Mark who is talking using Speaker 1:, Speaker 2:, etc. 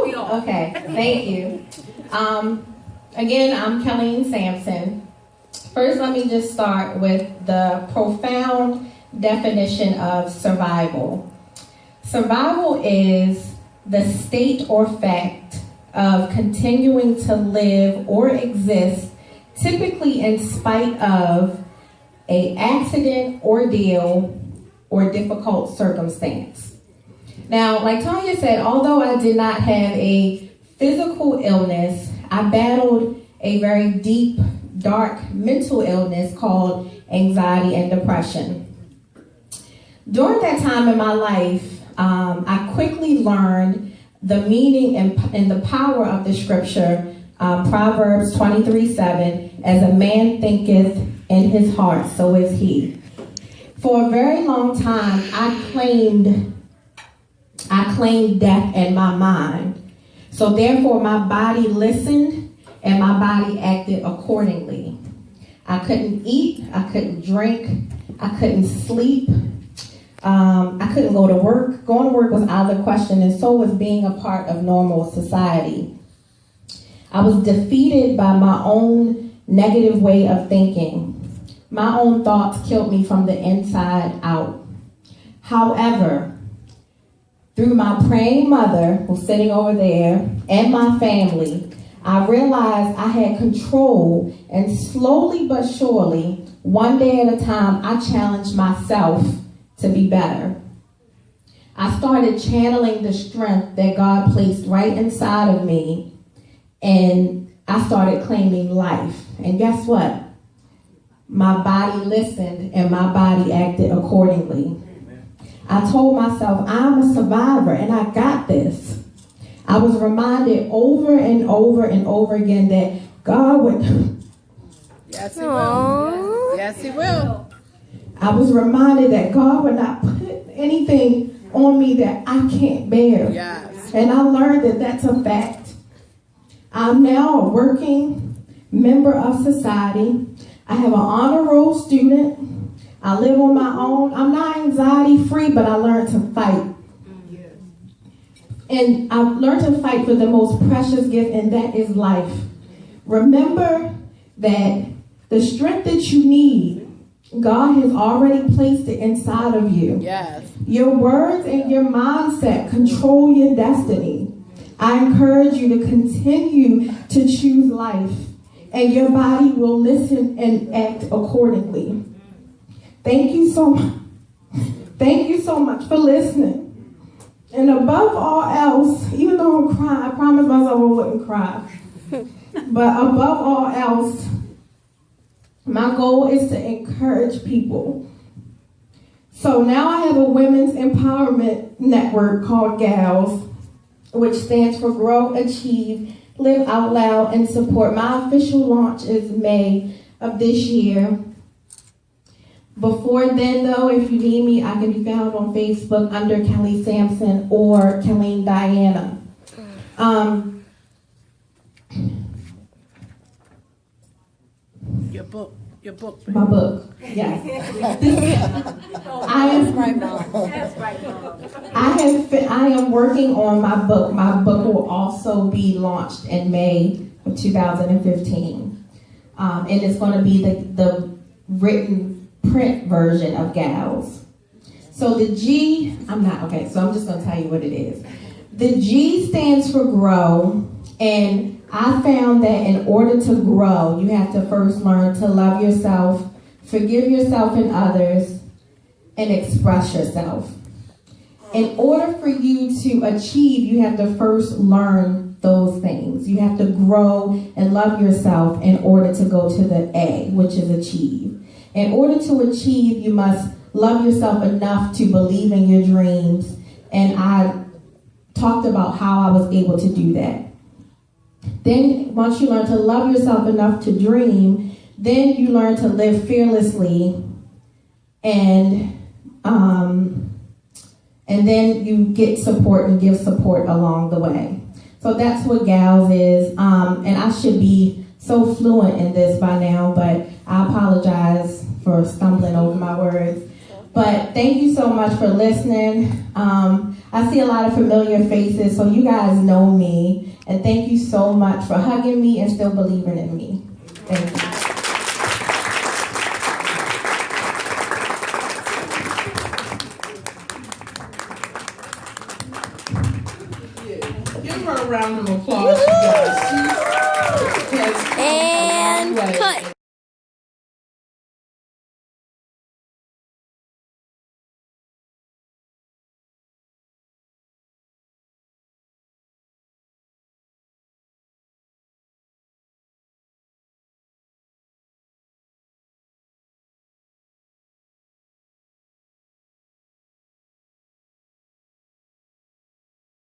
Speaker 1: Okay, thank you. Again, I'm Colleen Sampson. First, let me just start with the profound definition of survival. Survival is the state or fact of continuing to live or exist, typically in spite of an accident, ordeal, or difficult circumstance. Now, like Tanya said, although I did not have a physical illness, I battled a very deep, dark mental illness called anxiety and depression. During that time in my life, I quickly learned the meaning and the power of the scripture, Proverbs 23:7, as a man thinketh in his heart, so is he. For a very long time, I claimed death in my mind. So therefore, my body listened and my body acted accordingly. I couldn't eat, I couldn't drink, I couldn't sleep, I couldn't go to work. Going to work was out of the question, and so was being a part of normal society. I was defeated by my own negative way of thinking. My own thoughts killed me from the inside out. However, through my praying mother, who's sitting over there, and my family, I realized I had control, and slowly but surely, one day at a time, I challenged myself to be better. I started channeling the strength that God placed right inside of me, and I started claiming life. And guess what? My body listened and my body acted accordingly. I told myself, I'm a survivor and I got this. I was reminded over and over and over again that God would...
Speaker 2: Yes, He will. Yes, He will.
Speaker 1: I was reminded that God would not put anything on me that I can't bear.
Speaker 2: Yes.
Speaker 1: And I learned that that's a fact. I'm now a working member of society. I have an honor roll student. I live on my own. I'm not anxiety free, but I learned to fight. And I've learned to fight for the most precious gift, and that is life. Remember that the strength that you need, God has already placed it inside of you.
Speaker 2: Yes.
Speaker 1: Your words and your mindset control your destiny. I encourage you to continue to choose life, and your body will listen and act accordingly. Thank you so much. Thank you so much for listening. And above all else, even though I'm crying, I promised myself I wouldn't cry. But above all else, my goal is to encourage people. So now I have a women's empowerment network called GALS, which stands for Grow, Achieve, Live Out Loud, and Support. My official launch is May of this year. Before then, though, if you need me, I can be found on Facebook under Kelly Sampson or Colleen Diana.
Speaker 2: Your book.
Speaker 1: My book, yes. I am working on my book. My book will also be launched in May of 2015. And it's going to be the written print version of GALS. So the G, so I'm just going to tell you what it is. The G stands for grow, and I found that in order to grow, you have to first learn to love yourself, forgive yourself and others, and express yourself. In order for you to achieve, you have to first learn those things. You have to grow and love yourself in order to go to the A, which is achieve. In order to achieve, you must love yourself enough to believe in your dreams. And I talked about how I was able to do that. Then once you learn to love yourself enough to dream, then you learn to live fearlessly, and then you get support and give support along the way. So that's what GALS is. And I should be so fluent in this by now, but I apologize for stumbling over my words. But thank you so much for listening. I see a lot of familiar faces, so you guys know me. And thank you so much for hugging me and still believing in me. Thank you.
Speaker 2: Give her a round of applause, you guys. She has
Speaker 3: And cut.